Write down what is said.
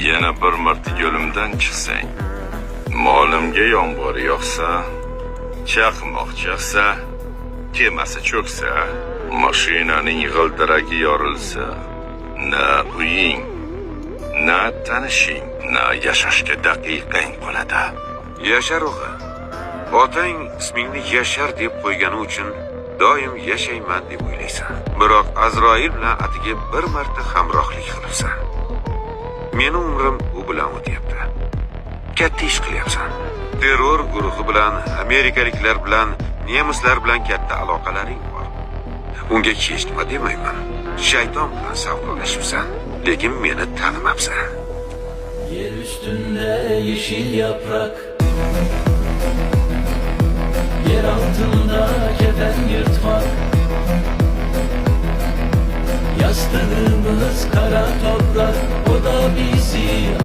yana bir marta yo'limdan chiqsang, molimga yomg'ir yog'sa, chaqmoq chaqsa, kemasi cho'ksa, mashinaning g'ildiragi yorilsa, na uying, na tanishing, na yashashga daqiqang qoladi. Yashar o'g'il. Otang ismingni Yashar deb qo'ygani uchun doim yashayman deb o'ylaysan. Biroq Azroil bilan atiga bir marta hamrohlik qilibsan. Meni umrim u bilan o'tyapti. Katta ish qilyapsan. Terror guruhi bilan, amerikaliklar bilan, nemislar bilan katta aloqalaring bor. Unga hech nima demayman. Shayton bilan savdolashibsan, lekin meni tanimabsan. Yer üstünde yeşil yaprak, yer altında kefen yırtmak, yastığımız kara toprak, o da biz.